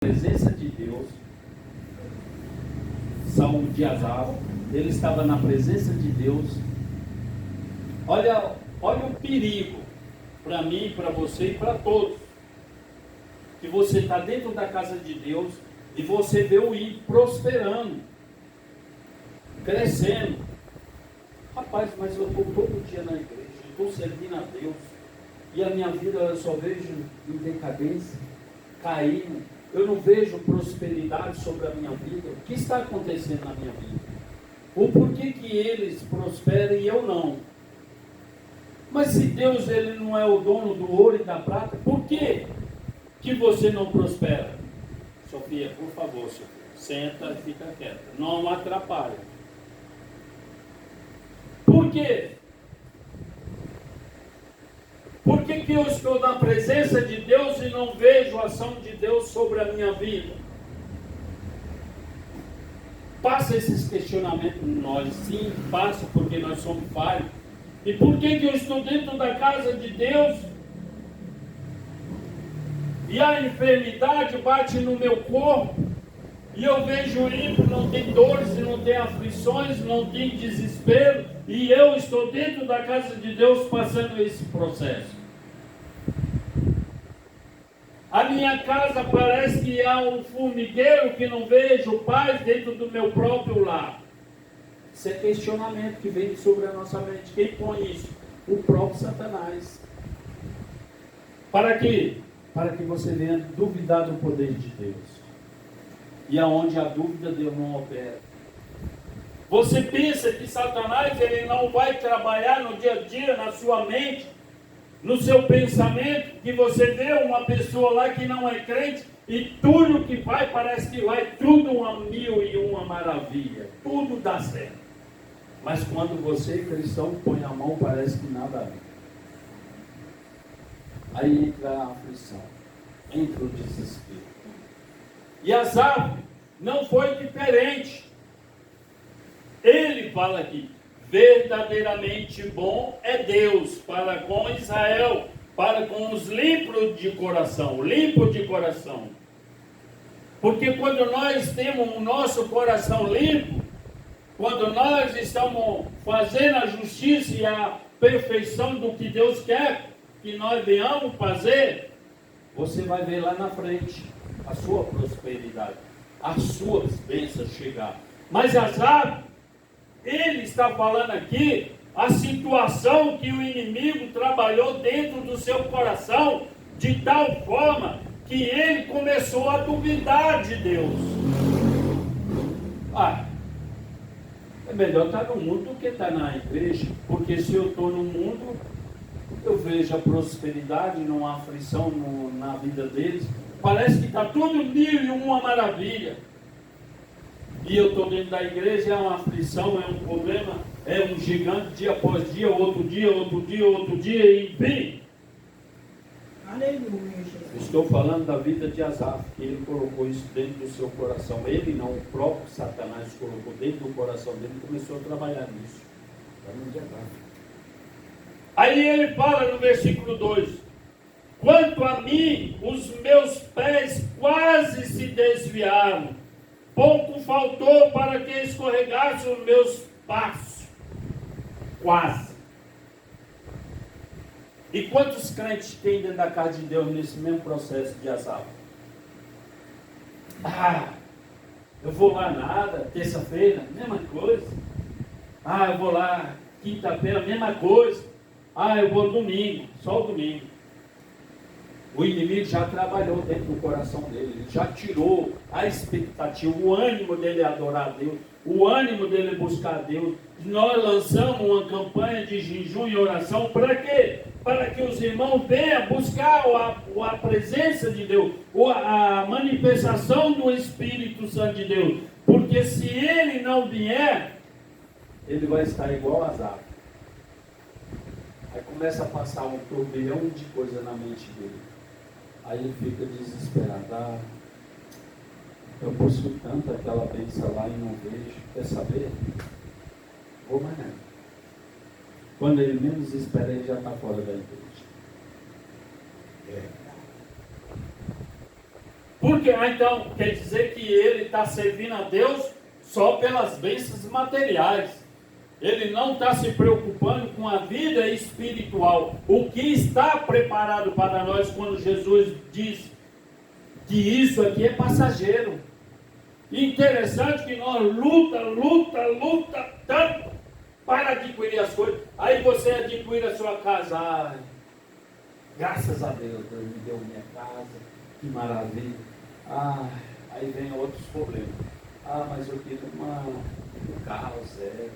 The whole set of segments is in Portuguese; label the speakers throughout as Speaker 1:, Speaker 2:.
Speaker 1: Presença de Deus. Salmo de Asaf, ele estava na presença de Deus. Olha o perigo para mim, para você e para todos, que você está dentro da casa de Deus e você vê o ímpio prosperando, crescendo. Rapaz, mas eu estou todo dia na igreja, estou servindo a Deus e a minha vida eu só vejo em decadência, caindo. Eu não vejo prosperidade sobre a minha vida. O que está acontecendo na minha vida? Ou por que eles prosperam e eu não? Mas se Deus ele não é o dono do ouro e da prata, por que você não prospera? Sofia, por favor, Sofia, senta e fica quieta. Não atrapalha. Por quê? Por que eu estou na presença de Deus e não vejo a ação de Deus sobre a minha vida? Passa esses questionamentos em nós, sim, passa porque nós somos falhos. E por que eu estou dentro da casa de Deus e a enfermidade bate no meu corpo e eu vejo o ímpio, não tem dores, não tem aflições, não tem desespero, e eu estou dentro da casa de Deus passando esse processo? A minha casa parece que há um formigueiro que não vejo paz dentro do meu próprio lar. Isso é questionamento que vem sobre a nossa mente. Quem põe isso? O próprio Satanás. Para quê? Para que você venha duvidar do poder de Deus. E aonde há dúvida, Deus não opera. Você pensa que Satanás ele não vai trabalhar no dia a dia, na sua mente, no seu pensamento, que você vê uma pessoa lá que não é crente e tudo que vai, parece que vai tudo uma mil e uma maravilha, tudo dá certo. Mas quando você, cristão, põe a mão, parece que nada é. Aí entra a aflição, entra o desespero. E Asaf não foi diferente. Ele fala aqui: verdadeiramente bom é Deus para com Israel, para com os limpos de coração. Limpo de coração. Porque quando nós temos o nosso coração limpo, quando nós estamos fazendo a justiça e a perfeição do que Deus quer que nós venhamos fazer, você vai ver lá na frente a sua prosperidade, as suas bênçãos chegar. Mas Asaf, ele está falando aqui a situação que o inimigo trabalhou dentro do seu coração de tal forma que ele começou a duvidar de Deus. É melhor estar no mundo do que estar na igreja, porque se eu estou no mundo, eu vejo a prosperidade, não há aflição na vida deles. Parece que está tudo mil e uma maravilha. E eu estou dentro da igreja, é uma aflição, é um problema, é um gigante, dia após dia, outro dia, enfim.
Speaker 2: Aleluia, Jesus.
Speaker 1: Estou falando da vida de Asaf, que ele colocou isso dentro do seu coração. Ele não, o próprio Satanás colocou dentro do coração dele e começou a trabalhar nisso. Aí ele fala no versículo 2: quanto a mim, os meus pés quase se desviaram. Pouco faltou para que escorregassem os meus passos. Quase. E quantos crentes tem dentro da casa de Deus nesse mesmo processo de Asaf? Eu vou lá nada, terça-feira, mesma coisa. Eu vou lá quinta-feira, mesma coisa. Eu vou domingo, só o domingo. O inimigo já trabalhou dentro do coração dele, ele já tirou a expectativa, o ânimo dele adorar a Deus, o ânimo dele buscar a Deus. Nós lançamos uma campanha de jejum e oração para quê? Para que os irmãos venham buscar a presença de Deus, a manifestação do Espírito Santo de Deus. Porque se ele não vier, ele vai estar igual a Asaf. Aí começa a passar um turbilhão de coisa na mente dele. Aí ele fica desesperado. Eu busco tanto aquela bênção lá e não vejo. Quer saber? Vou mais nada. Quando ele menos espera, ele já está fora da igreja. Porque então quer dizer que ele está servindo a Deus só pelas bênçãos materiais. Ele não está se preocupando com a vida espiritual. O que está preparado para nós quando Jesus diz que isso aqui é passageiro. Interessante que nós luta tanto para adquirir as coisas. Aí você adquire a sua casa. Ai, graças a Deus, Deus me deu minha casa, que maravilha. Aí vem outros problemas. Mas eu queria um carro zero.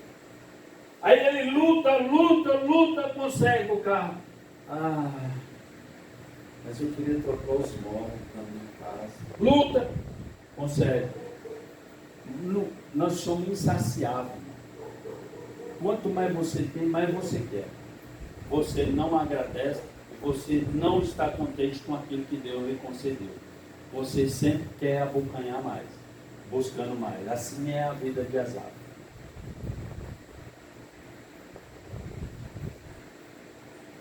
Speaker 1: Aí ele luta, consegue o carro. Mas eu queria trocar os móveis na minha casa. Luta, consegue. Nós somos insaciáveis. Quanto mais você tem, mais você quer. Você não agradece, você não está contente com aquilo que Deus lhe concedeu. Você sempre quer abocanhar mais, buscando mais. Assim é a vida de Asaf.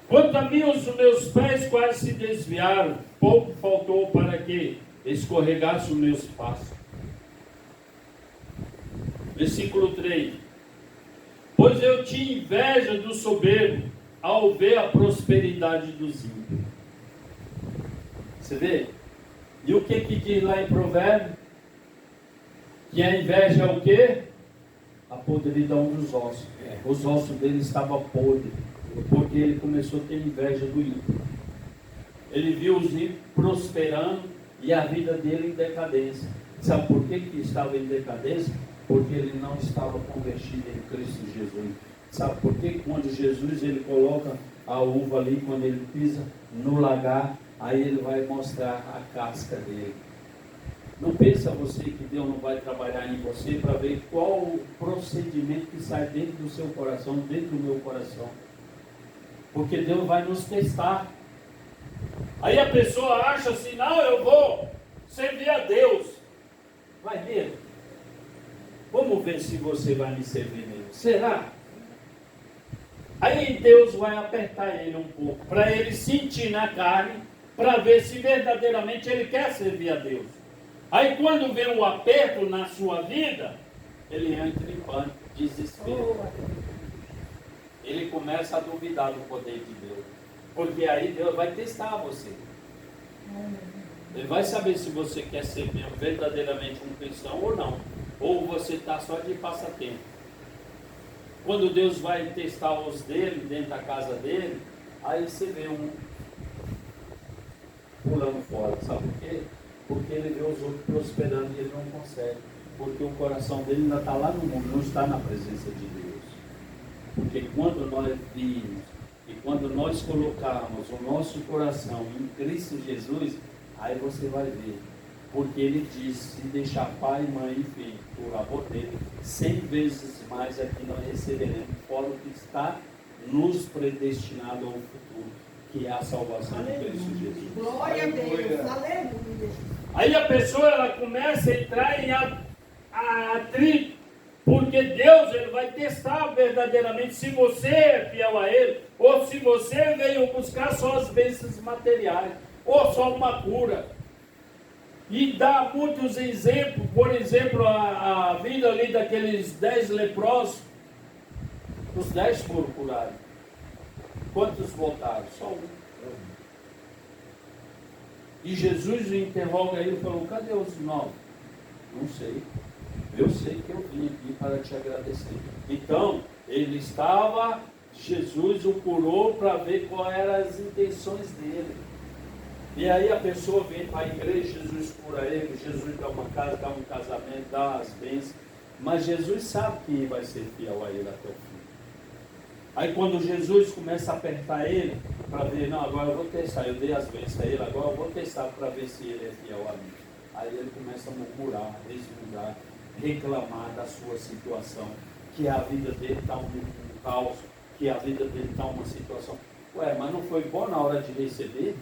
Speaker 1: Quanto a mim, os meus pés quase se desviaram, pouco faltou para que escorregasse os meus passos. Versículo 3. Pois eu tinha inveja do soberbo ao ver a prosperidade dos ímpios. Você vê? E o que diz lá em Provérbios? Que a inveja é o quê? A podridão dos ossos. Os ossos dele estavam podres, porque ele começou a ter inveja do ímpio. Ele viu os ímpios prosperando e a vida dele em decadência. Sabe por que estava em decadência? Porque ele não estava convertido em Cristo Jesus. Sabe por que quando Jesus ele coloca a uva ali, quando ele pisa no lagar, aí ele vai mostrar a casca dele. Não pensa você que Deus não vai trabalhar em você para ver qual o procedimento que sai dentro do seu coração, dentro do meu coração. Porque Deus vai nos testar. Aí a pessoa acha assim, não, eu vou servir a Deus. Vai mesmo? Vamos ver se você vai me servir mesmo. Será? Aí Deus vai apertar ele um pouco, para ele sentir na carne, para ver se verdadeiramente ele quer servir a Deus. Aí quando vem o aperto na sua vida, ele entra em pânico, desespero. Ele começa a duvidar do poder de Deus. Porque aí Deus vai testar você. Ele vai saber se você quer ser mesmo verdadeiramente um cristão ou não. Ou você está só de passatempo. Quando Deus vai testar os dele, dentro da casa dele, aí você vê um pulando fora. Sabe por quê? Porque ele vê os outros prosperando e ele não consegue. Porque o coração dele ainda está lá no mundo, não está na presença de Deus. Porque quando nós vimos e quando nós colocarmos o nosso coração em Cristo Jesus, aí você vai ver. Porque ele diz, se deixar pai, mãe e filho por amor dele, 100 vezes mais aqui nós receberemos, fora o que está nos predestinado ao futuro, que é a salvação de Cristo Jesus.
Speaker 2: Glória a Deus, aleluia.
Speaker 1: Aí a pessoa ela começa a entrar em atrito, porque Deus ele vai testar verdadeiramente se você é fiel a Ele, ou se você veio buscar só as bênçãos materiais, ou só uma cura. E dá muitos exemplos, por exemplo, a vida ali daqueles 10 leprosos, os 10 foram curados. Quantos voltaram? Só um. E Jesus interroga ele e falou, cadê os 9? Não sei. Eu sei que eu vim aqui para te agradecer. Então, ele estava, Jesus o curou para ver quais eram as intenções dele. E aí a pessoa vem para a igreja, Jesus cura ele, Jesus dá uma casa, dá um casamento, dá as bênçãos. Mas Jesus sabe que vai ser fiel a ele até o fim. Aí quando Jesus começa a apertar ele, para ver, não, agora eu vou testar, eu dei as bênçãos a ele, agora eu vou testar para ver se ele é fiel a mim. Aí ele começa a murmurar, resmungar, reclamar da sua situação, que a vida dele está um caos, que a vida dele está uma situação. Ué, mas não foi bom na hora de receber?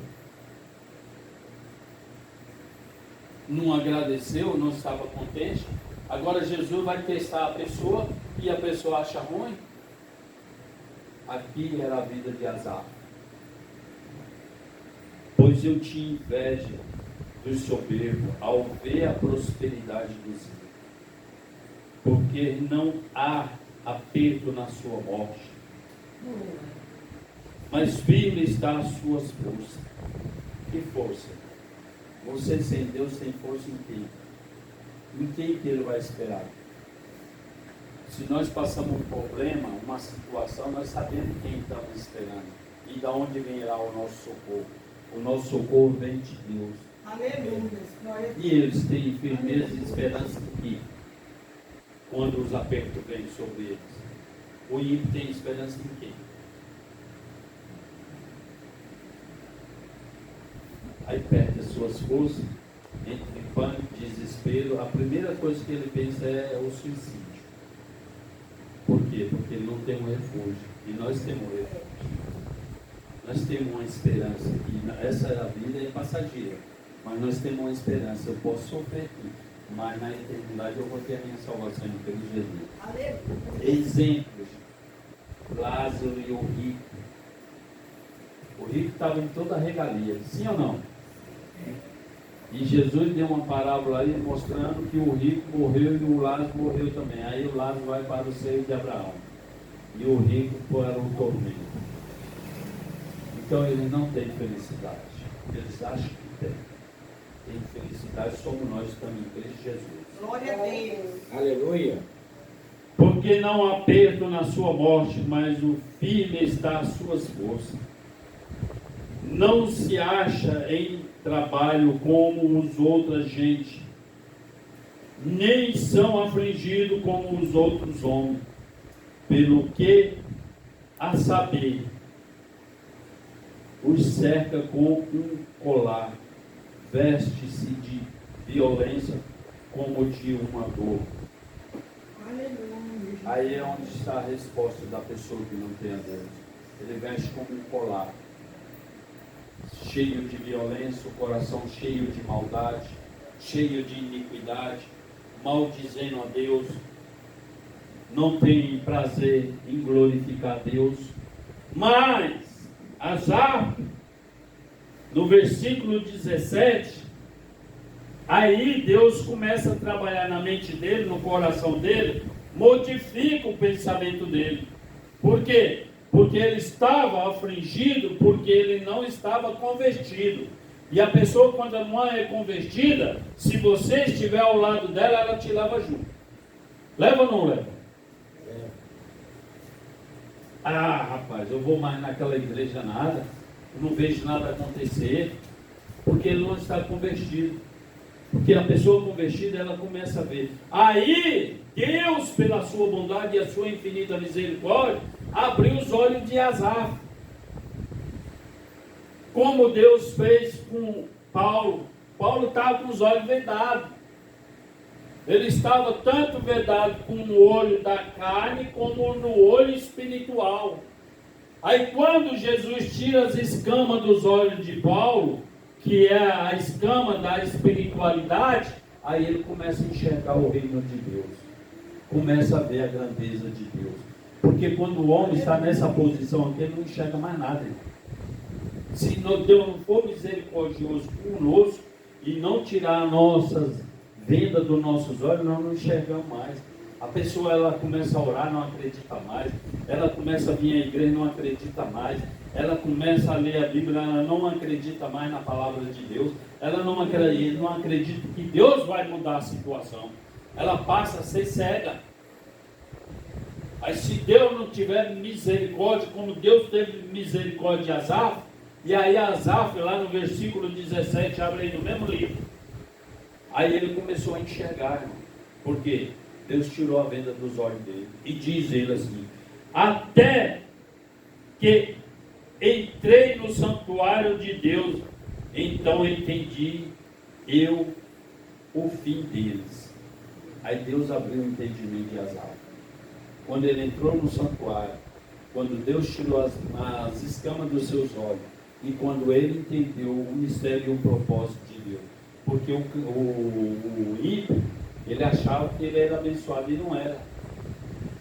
Speaker 1: Não agradeceu, não estava contente? Agora Jesus vai testar a pessoa e a pessoa acha ruim? Aqui era a vida de Asaf. Pois eu tinha inveja do soberbo ao ver a prosperidade dos ímpios, porque não há aperto na sua morte, mas firme está as suas forças. Que força? Você sem Deus tem força em quem? Em quem que Ele vai esperar? Se nós passamos um problema, uma situação, nós sabemos quem estamos esperando e de onde virá o nosso socorro. O nosso socorro vem de Deus.
Speaker 2: Aleluia.
Speaker 1: E eles têm firmeza e esperança aqui, quando os apertos vêm sobre eles. O ímpio tem esperança em quem? Aí perde as suas forças, entra em pânico, desespero. A primeira coisa que ele pensa é o suicídio. Por quê? Porque ele não tem um refúgio. E nós temos um refúgio. Nós temos uma esperança. E essa vida é passageira. Mas nós temos uma esperança. Eu posso sofrer aqui, mas na eternidade eu vou ter a minha salvação em Cristo Jesus.
Speaker 2: Aleluia.
Speaker 1: Exemplos. Lázaro e o rico. O rico estava em toda a regalia. Sim ou não? E Jesus deu uma parábola aí mostrando que o rico morreu e o Lázaro morreu também. Aí o Lázaro vai para o seio de Abraão. E o rico para o tormento. Então eles não têm felicidade. Eles acham que têm. Tem felicidade somos nós que estamos em Cristo Jesus.
Speaker 2: Glória a Deus.
Speaker 3: Aleluia.
Speaker 1: Porque não há aperto na sua morte, mas o firme está as suas forças. Não se acha em trabalho como os outros gente, nem são afligidos como os outros homens, pelo que, a saber, os cerca com um colar, veste-se de violência como de uma dor.
Speaker 2: Aleluia.
Speaker 1: Aí é onde está a resposta da pessoa que não tem a Deus. Ele veste como um colar, cheio de violência, o coração cheio de maldade, cheio de iniquidade, maldizendo a Deus, não tem prazer em glorificar a Deus. Mas Asaf, no versículo 17, aí Deus começa a trabalhar na mente dele, no coração dele, modifica o pensamento dele. Por quê? Porque ele estava afligido, porque ele não estava convertido. E a pessoa, quando não é convertida, se você estiver ao lado dela, ela te leva junto. Leva ou não leva? Ah, rapaz, eu vou mais naquela igreja nada, eu não vejo nada acontecer, porque ele não está convertido. Porque a pessoa convertida, ela começa a ver. Aí, Deus, pela sua bondade e a sua infinita misericórdia, abriu os olhos de Asaf. Como Deus fez com Paulo. Paulo estava com os olhos vedados. Ele estava tanto vedado com o olho da carne, como no olho espiritual. Aí quando Jesus tira as escamas dos olhos de Paulo, que é a escama da espiritualidade, aí ele começa a enxergar o reino de Deus. Começa a ver a grandeza de Deus. Porque quando o homem está nessa posição aqui, ele não enxerga mais nada. Se Deus não for misericordioso conosco e não tirar as nossas vendas dos nossos olhos, nós não enxergamos mais. A pessoa, ela começa a orar, não acredita mais. Ela começa a vir à igreja, não acredita mais. Ela começa a ler a Bíblia, ela não acredita mais na palavra de Deus. Ela não acredita que Deus vai mudar a situação. Ela passa a ser cega. Aí se Deus não tiver misericórdia, como Deus teve misericórdia de Asaf, e aí Asaf, lá no versículo 17, abre aí no mesmo livro. Aí ele começou a enxergar, irmão. Por quê? Deus tirou a venda dos olhos dele. E diz ele assim: até que entrei no santuário de Deus, então entendi eu o fim deles. Aí Deus abriu o entendimento de Asaf. Quando ele entrou no santuário, quando Deus tirou as escamas dos seus olhos, e quando ele entendeu o mistério e o propósito de Deus. Porque o ímpio, ele achava que ele era abençoado e não era.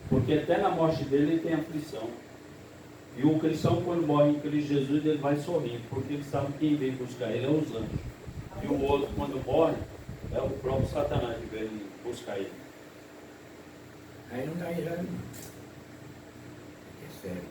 Speaker 1: Porque até na morte dele ele tem aflição. E o cristão, quando morre em Cristo Jesus, ele vai sorrindo, porque ele sabe quem veio buscar ele é os anjos. E o outro, quando morre, é o próprio Satanás que vem buscar ele.
Speaker 3: Aí não dá exame, não. É sério.